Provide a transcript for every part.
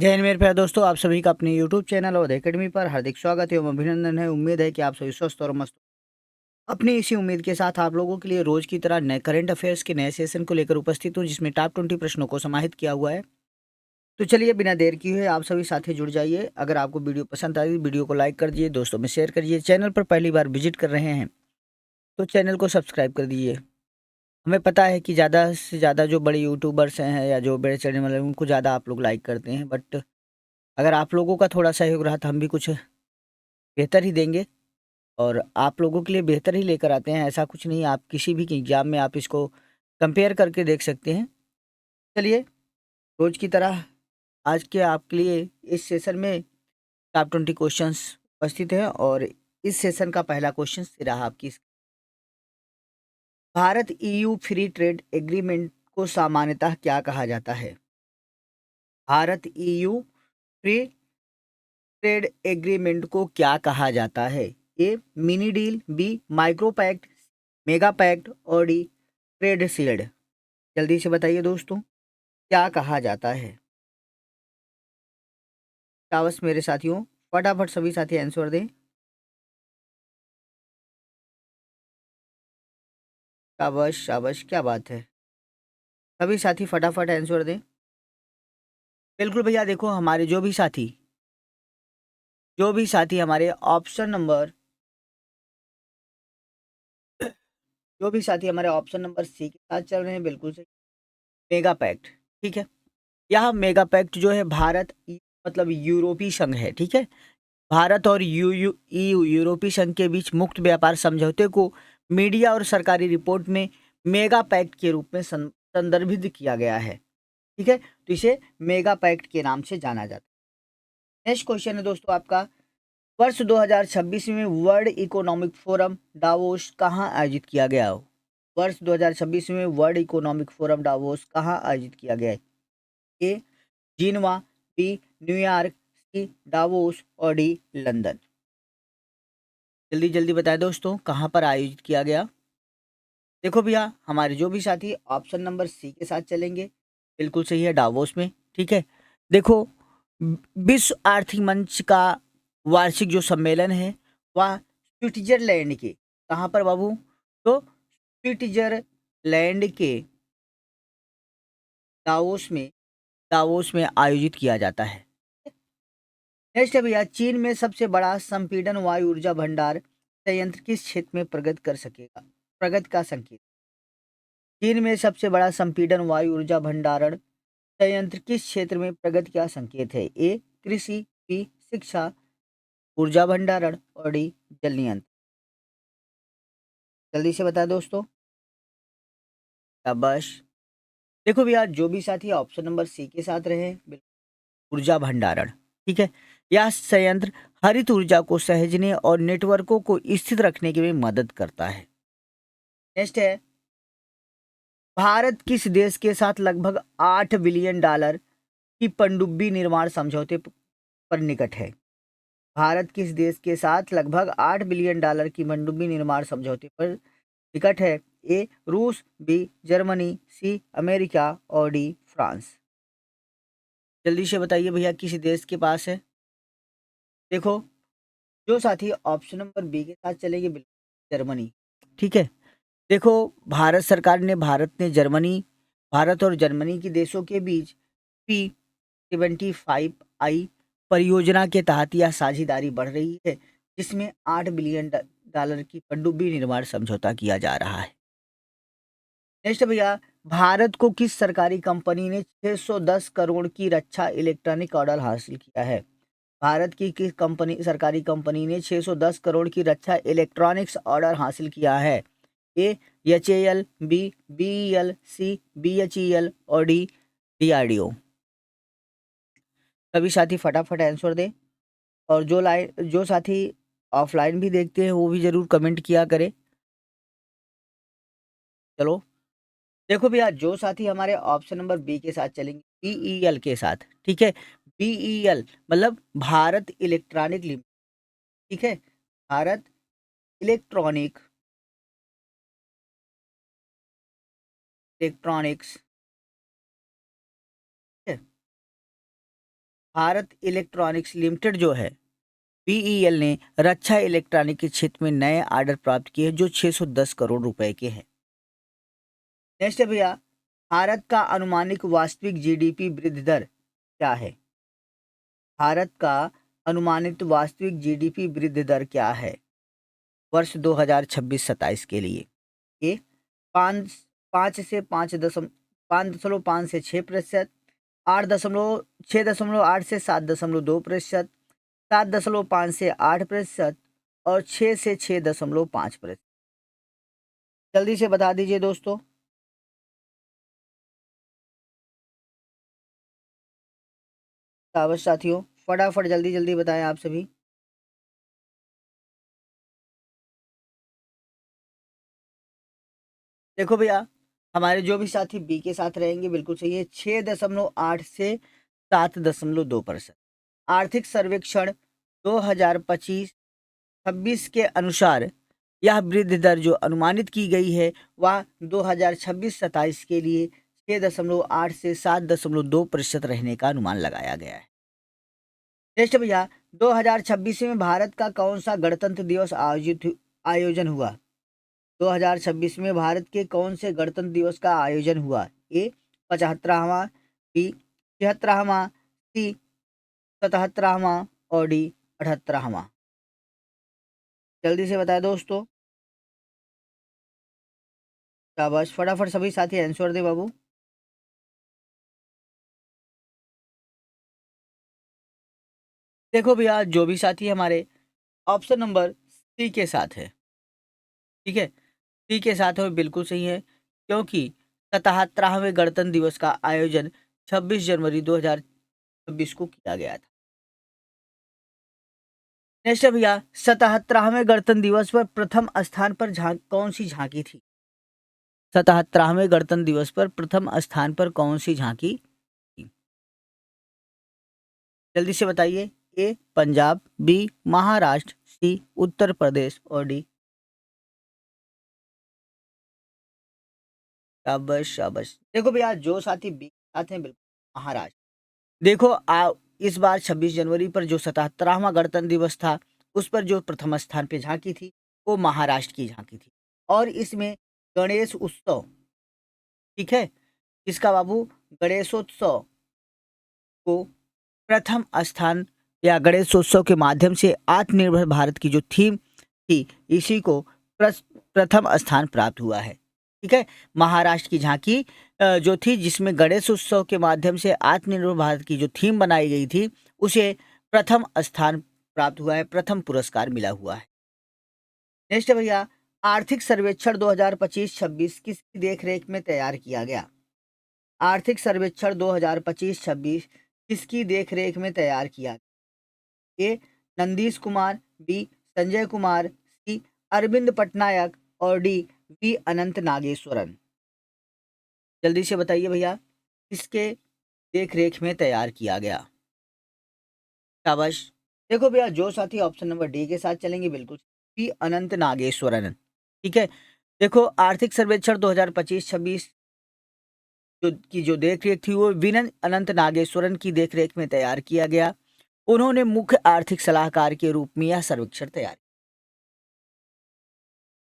जय हिंद मेरे प्यारे दोस्तों, आप सभी का अपने यूट्यूब चैनल और एकेडमी पर हार्दिक स्वागत एवं अभिनंदन है। उम्मीद है कि आप सभी स्वस्थ और मस्त हो। अपनी इसी उम्मीद के साथ आप लोगों के लिए रोज की तरह नए करंट अफेयर्स के नए सेशन को लेकर उपस्थित हूँ, जिसमें टॉप 20 प्रश्नों को समाहित किया हुआ है। तो चलिए बिना देर किए हुए आप सभी साथी जुड़ जाइए। अगर आपको वीडियो पसंद आई वीडियो को लाइक कर दीजिए, दोस्तों में शेयर करिए। चैनल पर पहली बार विजिट कर रहे हैं तो चैनल को सब्सक्राइब कर दीजिए। हमें पता है कि ज़्यादा से ज़्यादा जो बड़े यूट्यूबर्स हैं या जो बड़े चैनल वाले हैं उनको ज़्यादा आप लोग लाइक करते हैं, बट अगर आप लोगों का थोड़ा सहयोग रहा तो हम भी कुछ बेहतर ही देंगे और आप लोगों के लिए बेहतर ही लेकर आते हैं। ऐसा कुछ नहीं, आप किसी भी एग्ज़ाम में आप इसको कंपेयर करके देख सकते हैं। चलिए, रोज़ की तरह आज के आपके लिए इस सेशन में टॉप 20 क्वेश्चंस उपस्थित हैं और इस सेशन का पहला क्वेश्चन से रहा आपकी। Bharat EU free trade agreement को सामान्यतः क्या कहा जाता है? Bharat EU free trade agreement को क्या कहा जाता है? A mini deal, B micro pact, mega pact और डी ट्रेड शील्ड। जल्दी से बताइए दोस्तों, क्या कहा जाता है? शाबाश मेरे साथियों, फटाफट सभी साथी आंसर दें। शाबाश शाबाश, क्या बात है। सभी साथी फटाफट आंसर दें। बिल्कुल भैया, देखो हमारे जो भी साथी हमारे ऑप्शन नंबर जो भी साथी हमारे ऑप्शन नंबर सी के साथ चल रहे हैं, बिल्कुल सही। मेगा पैक्ट, ठीक है। यह मेगा पैक्ट जो है मतलब यूरोपीय संघ है, ठीक है। भारत और यूयू यूरोपीय संघ के बीच मुक्त व्यापार समझौते को मीडिया और सरकारी रिपोर्ट में मेगा पैक्ट के रूप में संदर्भित किया गया है, ठीक है। तो इसे मेगा पैक्ट के नाम से जाना जाता है। नेक्स्ट क्वेश्चन है दोस्तों आपका, वर्ष 2026 में वर्ल्ड इकोनॉमिक फोरम डावोस कहाँ आयोजित किया गया हो? वर्ष 2026 में वर्ल्ड इकोनॉमिक फोरम डावोस कहाँ आयोजित किया गया है? ए जिनवा, बी न्यूयॉर्क, सी डावोस और डी लंदन। जल्दी जल्दी बताएं दोस्तों, कहाँ पर आयोजित किया गया? देखो भैया, हमारे जो भी साथी ऑप्शन नंबर सी के साथ चलेंगे, बिल्कुल सही है, डावोस में, ठीक है। देखो, विश्व आर्थिक मंच का वार्षिक जो सम्मेलन है वह स्विट्जरलैंड के, कहाँ पर बाबू? तो स्विट्जरलैंड के दावोस में दावोस में आयोजित किया जाता है। नेक्स्ट है भैया, चीन में सबसे बड़ा संपीड़न वायु ऊर्जा भंडार संयंत्र किस क्षेत्र में प्रगति का संकेत? चीन में सबसे बड़ा संपीड़न वायु ऊर्जा भंडारण संयंत्र किस क्षेत्र में प्रगति का संकेत है? ए कृषि, बी शिक्षा, ऊर्जा भंडारण और डी जल नियंत्रण। जल्दी से बता दोस्तों। शाबाश। देखो भैया, जो भी साथी ऑप्शन नंबर सी के साथ रहे, ऊर्जा भंडारण, ठीक है। यह संयंत्र हरित ऊर्जा को सहेजने और नेटवर्कों को स्थित रखने के में मदद करता है। नेक्स्ट है, भारत किस देश के साथ लगभग $8 बिलियन की पनडुब्बी निर्माण समझौते पर निकट है? भारत किस देश के साथ लगभग $8 बिलियन की पनडुब्बी निर्माण समझौते पर निकट है? ए रूस, बी जर्मनी, सी अमेरिका और डी फ्रांस। जल्दी से बताइए भैया, किस देश के पास है? देखो, जो साथी ऑप्शन नंबर बी के साथ चलेंगे, बिल्कुल जर्मनी, ठीक है। देखो, भारत और जर्मनी की देशों के बीच P75I परियोजना के तहत यह साझेदारी बढ़ रही है, जिसमें $8 बिलियन की पनडुब्बी निर्माण समझौता किया जा रहा है। नेक्स्ट भैया, भारत को किस सरकारी कंपनी ने 610 करोड़ की रक्षा इलेक्ट्रॉनिक ऑर्डर हासिल किया है? भारत की किस सरकारी कंपनी ने 610 करोड़ की रक्षा इलेक्ट्रॉनिक्स ऑर्डर हासिल किया है? ए एचएएल, बी बीईएल, सी बीएचईएल और डी डीआरडीओ। सभी साथी फटाफट आंसर दें और जो साथी ऑफलाइन भी देखते हैं वो भी जरूर कमेंट किया करें। चलो, देखो भैया, जो साथी हमारे ऑप्शन नंबर बी के साथ चलेंगे, बीईएल के साथ, ठीक है। बीईएल मतलब भारत इलेक्ट्रॉनिक लिमिटेड, ठीक है। भारत इलेक्ट्रॉनिक इलेक्ट्रॉनिक्स, ठीक है। भारत इलेक्ट्रॉनिक्स लिमिटेड जो है बीईएल ने रक्षा इलेक्ट्रॉनिक के क्षेत्र में नए ऑर्डर प्राप्त किए जो 610 करोड़ रुपए के हैं। नेक्स्ट है भैया, भारत का अनुमानित वास्तविक जीडीपी वृद्धि दर क्या है? भारत का अनुमानित वास्तविक जीडीपी वृद्धि दर क्या है वर्ष 2026-27 के लिए? ए पाँच पाँच से 5.5 से 6%, 6.8 से 7.2%, 7.5 से 8% और 6 से 6.5%। जल्दी से बता दीजिए दोस्तों। शाबाश साथियों, फटाफट जल्दी जल्दी बताएं आप सभी। देखो भैया, हमारे जो भी साथी बी के साथ रहेंगे बिल्कुल सही है, 6.8 से 7.2%। आर्थिक सर्वेक्षण 2025-26 के अनुसार यह वृद्धि दर जो अनुमानित की गई है वह 2026-27 के लिए 6.8 से 7.2% रहने का अनुमान लगाया गया है। नेक्स्ट भैया, 2026 में भारत का कौन सा गणतंत्र दिवस आयोजन हुआ? 2026 में भारत के कौन से गणतंत्र दिवस का आयोजन हुआ? ए 75वां, बी 76वां, सी 77वां और डी 78वां। जल्दी से बताएं दोस्तों। शाबाश, फटाफट सभी साथी आंसर दे बाबू। देखो भैया, जो भी साथी हमारे ऑप्शन नंबर सी के साथ है, ठीक है, सी के साथ है, बिल्कुल सही है, क्योंकि 77वें गणतंत्र दिवस का आयोजन 26 जनवरी 2026 को किया गया था। नेक्स्ट है भैया, 77वें गणतंत्र दिवस पर प्रथम स्थान पर कौन सी झांकी थी? 77वें गणतंत्र दिवस पर प्रथम स्थान पर कौन सी झांकी थी? जल्दी से बताइए। ए पंजाब, बी महाराष्ट्र, सी उत्तर प्रदेश और डी। शाबाश शाबाश। देखो भैया, जो साथी बी साथ हैं बिल्कुल महाराष्ट्र। देखो इस बार 26 जनवरी पर जो 77वां गणतंत्र दिवस था उस पर जो प्रथम स्थान पे झांकी थी वो महाराष्ट्र की झांकी थी। और इसमें गणेश उत्सव, ठीक है, इसका बाबू गणेशोत्सव को प्रथम स्थान या गणेशोत्सव के माध्यम से आत्मनिर्भर भारत की जो थीम थी इसी को प्रथम स्थान प्राप्त हुआ है। ठीक है, महाराष्ट्र की झांकी जो थी जिसमें गणेश उत्सव के माध्यम से आत्मनिर्भर भारत की जो थीम बनाई गई थी उसे प्रथम स्थान प्राप्त हुआ है, प्रथम पुरस्कार मिला हुआ है। नेक्स्ट है भैया, आर्थिक सर्वेक्षण 2025-26 किसकी देखरेख में तैयार किया गया? आर्थिक सर्वेक्षण 2025-26 किसकी देखरेख में तैयार किया? ए नंदीश कुमार, बी संजय कुमार, सी अरविंद पटनायक और डी वी अनंत नागेश्वरन। जल्दी से बताइए भैया, किसके देख रेख में तैयार किया गया? शाबाश। देखो भैया, जो साथी ऑप्शन नंबर डी के साथ चलेंगे बिल्कुल वी अनंत नागेश्वरन। ठीक है, देखो आर्थिक सर्वेक्षण 2025-26 जो देख रेख थी वो विनन अनंत नागेश्वरन की देख रेख में तैयार किया गया। उन्होंने मुख्य आर्थिक सलाहकार के रूप में यह सर्वेक्षण तैयार।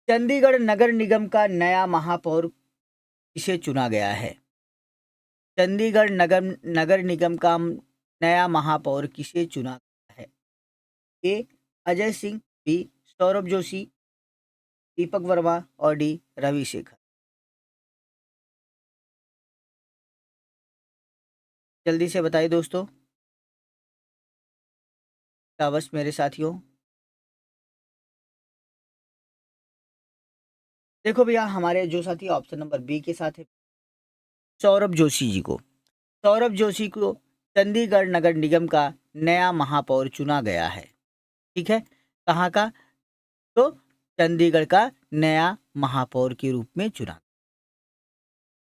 चंडीगढ़ नगर निगम का नया महापौर किसे चुना गया है? चंडीगढ़ नगर नगर निगम का नया महापौर किसे चुना गया है? ए अजय सिंह, बी सौरभ जोशी, दीपक वर्मा और डी रवि शेखर। जल्दी से बताइए दोस्तों। शाबाश मेरे साथियों। देखो भैया, हमारे जो साथी ऑप्शन नंबर बी के साथ है सौरभ जोशी जी को, सौरभ जोशी को चंडीगढ़ नगर निगम का नया महापौर चुना गया है। ठीक है, कहाँ का? तो चंडीगढ़ का नया महापौर के रूप में चुना।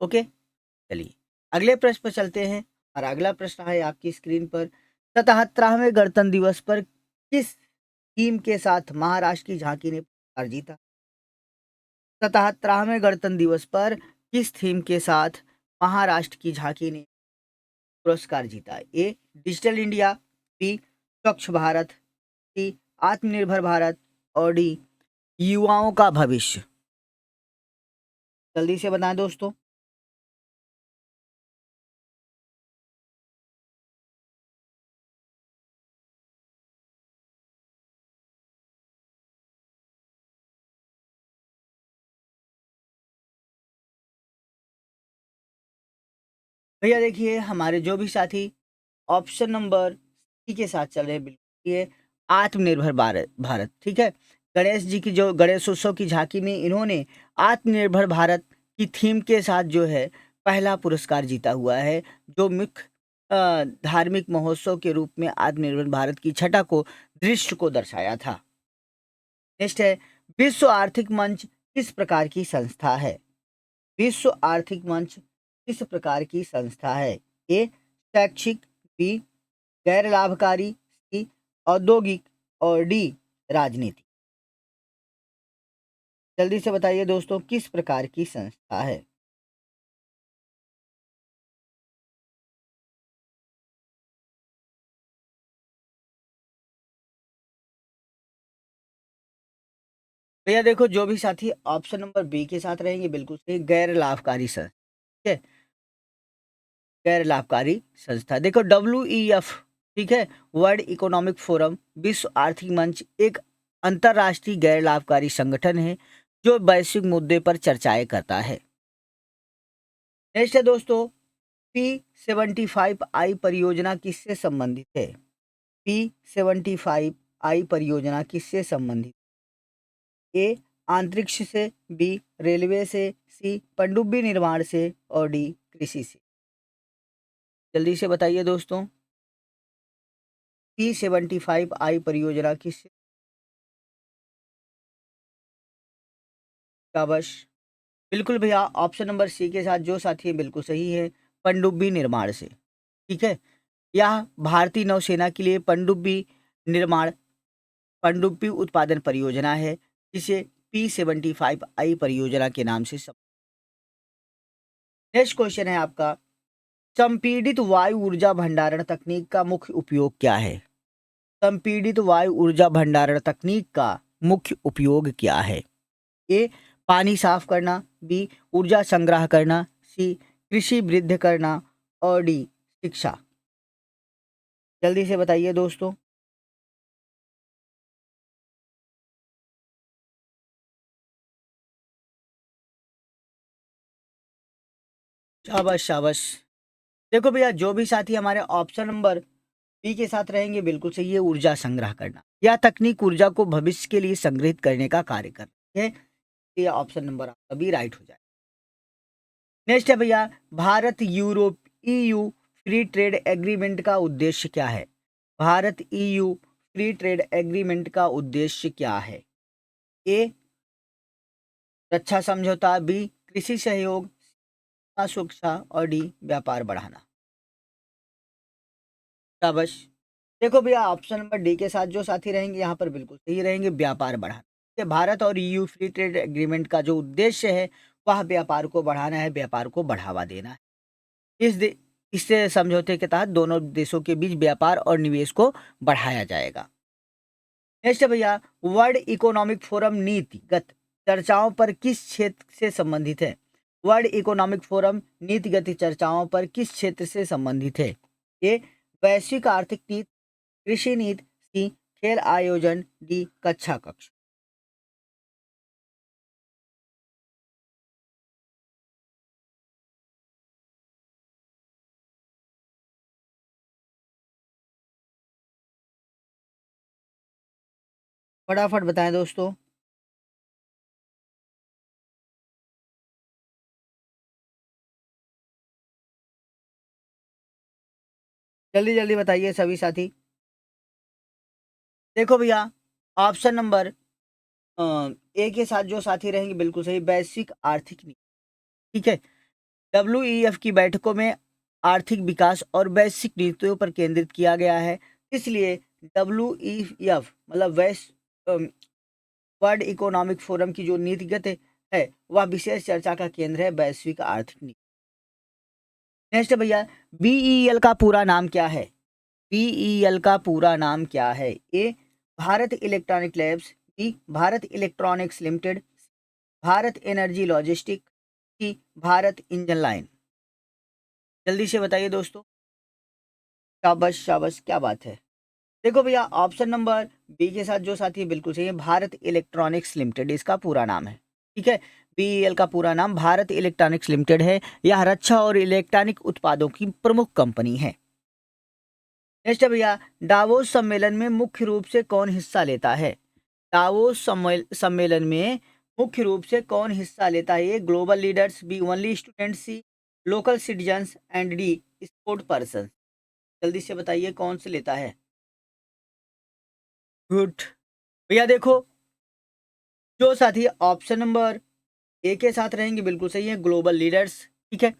ओके, चलिए अगले प्रश्न पर चलते हैं। और अगला प्रश्न है आपकी स्क्रीन पर, 77वें गणतंत्र दिवस पर किस थीम के साथ महाराष्ट्र की झांकी ने पुरस्कार जीता? 77वें गणतंत्र दिवस पर किस थीम के साथ महाराष्ट्र की झांकी ने पुरस्कार जीता? ए डिजिटल इंडिया, बी स्वच्छ भारत, सी आत्मनिर्भर भारत और डी युवाओं का भविष्य। जल्दी से बताएं दोस्तों। भैया देखिए, हमारे जो भी साथी ऑप्शन नंबर सी के साथ चल रहे हैं, बिल्कुल ये आत्मनिर्भर भारत भारत, ठीक है। गणेश जी की जो गणेशोत्सव की झांकी में इन्होंने आत्मनिर्भर भारत की थीम के साथ जो है पहला पुरस्कार जीता हुआ है, जो मुख्य धार्मिक महोत्सव के रूप में आत्मनिर्भर भारत की छटा को दृश्य को दर्शाया था। नेक्स्ट है, विश्व आर्थिक मंच किस प्रकार की संस्था है? विश्व आर्थिक मंच किस प्रकार की संस्था है? ए शैक्षिक, बी गैर लाभकारी, सी औद्योगिक और डी राजनीति। जल्दी से बताइए दोस्तों, किस प्रकार की संस्था है? भैया देखो, जो भी साथी ऑप्शन नंबर बी के साथ रहेंगे बिल्कुल सही, गैर लाभकारी संस्था, ठीक है। गैर लाभकारी संस्था, देखो WEF, ठीक है, वर्ल्ड इकोनॉमिक फोरम, विश्व आर्थिक मंच एक अंतरराष्ट्रीय गैर लाभकारी संगठन है जो वैश्विक मुद्दे पर चर्चाएं करता है। नेक्स्ट है दोस्तों, P75I परियोजना किससे संबंधित है? P75I परियोजना किससे संबंधित? ए अंतरिक्ष से, बी रेलवे से, सी पनडुब्बी निर्माण से और डी कृषि से। जल्दी से बताइए दोस्तों, P75I परियोजना किससे? शाबाश, बिल्कुल भैया, ऑप्शन नंबर सी के साथ जो साथी है बिल्कुल सही है, पनडुब्बी निर्माण से, ठीक है। यह भारतीय नौसेना के लिए निर्माण पनडुब्बी उत्पादन परियोजना है, जिसे P75I परियोजना के नाम से सब। नेक्स्ट क्वेश्चन है आपका, संपीड़ित वायु ऊर्जा भंडारण तकनीक का मुख्य उपयोग क्या है? संपीड़ित वायु ऊर्जा भंडारण तकनीक का मुख्य उपयोग क्या है? ए पानी साफ करना, बी ऊर्जा संग्रह करना, सी कृषि वृद्धि करना और डी शिक्षा। जल्दी से बताइए दोस्तों। शाबाश शाबाश, देखो भैया, जो भी साथी हमारे ऑप्शन नंबर बी के साथ रहेंगे बिल्कुल सही है, ऊर्जा संग्रह करना। यह तकनीक ऊर्जा को भविष्य के लिए संग्रहित करने का कार्य करती है। ये ऑप्शन नंबर आपका बी राइट हो जाए। नेक्स्ट है भैया, Bharat Europe EU free trade agreement का उद्देश्य क्या है? Bharat EU free trade agreement का उद्देश्य क्या है? ए रक्षा समझौता, बी कृषि सहयोग, सीमा सुरक्षा और डी व्यापार बढ़ाना। शाबाश, देखो भैया, ऑप्शन नंबर डी के साथ जो साथी रहेंगे यहाँ पर बिल्कुल सही रहेंगे, व्यापार बढ़ाना। ये भारत और EU फ्री ट्रेड एग्रीमेंट का जो उद्देश्य है वह व्यापार को बढ़ाना है, व्यापार को बढ़ावा देना है। इससे समझौते के तहत दोनों देशों के बीच व्यापार और निवेश को बढ़ाया जाएगा। नेक्स्ट है भैया, वर्ल्ड इकोनॉमिक फोरम नीतिगत चर्चाओं पर किस क्षेत्र से संबंधित है? वर्ल्ड इकोनॉमिक फोरम नीतिगत चर्चाओं पर किस क्षेत्र से संबंधित है? ए वैश्विक आर्थिक नीति, कृषि नीति, सी खेल आयोजन, डी कक्षा कक्ष। फटाफट बताएं दोस्तों। जल्दी जल्दी बताइए सभी साथी। देखो भैया, ऑप्शन नंबर ए के साथ जो साथी रहेंगे बिल्कुल सही, वैश्विक आर्थिक नीति, ठीक है। WEF की बैठकों में आर्थिक विकास और वैश्विक नीतियों पर केंद्रित किया गया है, इसलिए WEF मतलब वर्ल्ड इकोनॉमिक फोरम की जो नीतिगत है वह विशेष चर्चा का केंद्र है, वैश्विक आर्थिक नीति। नेक्स्ट भैया, बीईएल का पूरा नाम क्या है? बीईएल का पूरा नाम क्या है? A Bharat electronic labs, B Bharat electronics limited, Bharat energy logistic, C Bharat engine line. जल्दी से बताइए दोस्तों। शाबाश शाबाश, क्या बात है। देखो भैया, ऑप्शन नंबर बी के साथ जो साथी है बिल्कुल सही है, भारत इलेक्ट्रॉनिक्स लिमिटेड इसका पूरा नाम है। ठीक है, बीईएल का पूरा नाम भारत इलेक्ट्रॉनिक्स लिमिटेड है। यह रक्षा और इलेक्ट्रॉनिक उत्पादों की प्रमुख कंपनी है। नेक्स्ट है भैया, डावोस सम्मेलन में मुख्य रूप से कौन हिस्सा लेता है? डावोस सम्मेलन में मुख्य रूप से कौन हिस्सा लेता है? A global leaders, B only students, C local citizens and D sport person. जल्दी से बताइए कौन से लेता है। गुड। भैया देखो, जो साथी ऑप्शन नंबर ए के साथ रहेंगे बिल्कुल सही है, ग्लोबल लीडर्स। ठीक है,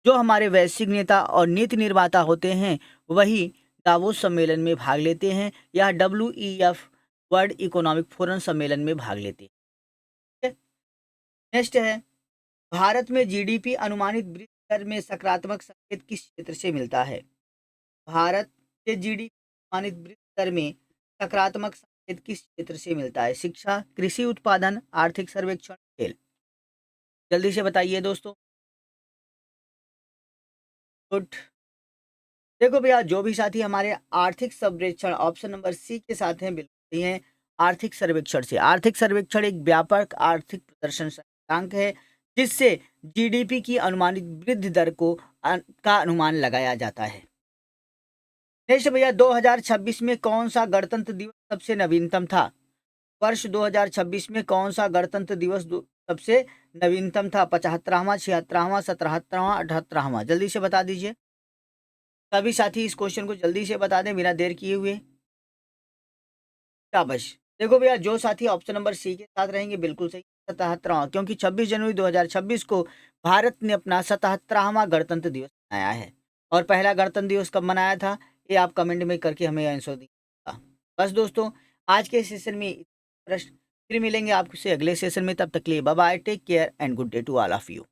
जो हमारे वैश्विक नेता और नीति निर्माता होते हैं वही दावोस सम्मेलन में भाग लेते हैं या WEF वर्ल्ड इकोनॉमिक फोरम सम्मेलन में भाग लेते हैं। ठीक है, नेक्स्ट है, भारत में जीडीपी अनुमानित वृद्धि दर में सकारात्मक संकेत किस क्षेत्र से मिलता है? भारत के जीडीपी अनुमानित वृद्धि दर में सकारात्मक संकेत किस क्षेत्र से मिलता है? शिक्षा, कृषि उत्पादन, आर्थिक सर्वेक्षण, खेल। जल्दी से बताइए दोस्तों। गुड। देखो भैया, जो भी साथी हमारे आर्थिक सर्वेक्षण ऑप्शन नंबर सी के साथ हैं बिल्कुल सही हैं। आर्थिक सर्वेक्षण से, आर्थिक सर्वेक्षण एक व्यापक आर्थिक प्रदर्शन सूचकांक है जिससे जीडीपी की अनुमानित वृद्धि दर को का अनुमान लगाया जाता है। नेक्स्ट भैया, 2026 में कौन सा गणतंत्र दिवस सबसे नवीनतम था? वर्ष 2026 में कौन सा गणतंत्र दिवस सबसे नवीनतम था? 75वां, 76वां, 77वां, 78वां। जल्दी से बता दीजिए। सभी साथी इस क्वेश्चन को जल्दी से बता दें बिना देर किए हुए। शाबाश। देखो भैया, जो साथी ऑप्शन नंबर सी के साथ रहेंगे बिल्कुल सही, 77वां, क्योंकि 26 जनवरी 2026 को भारत ने अपना 77वां गणतंत्र दिवस मनाया है। और पहला गणतंत्र दिवस कब मनाया था, ये आप कमेंट में करके हमें आंसर दीजिएगा। बस दोस्तों, आज के सेशन में प्रश्न, फिर मिलेंगे आपसे अगले सेशन में। तब तक के लिए bye bye, take care and good day to all of you.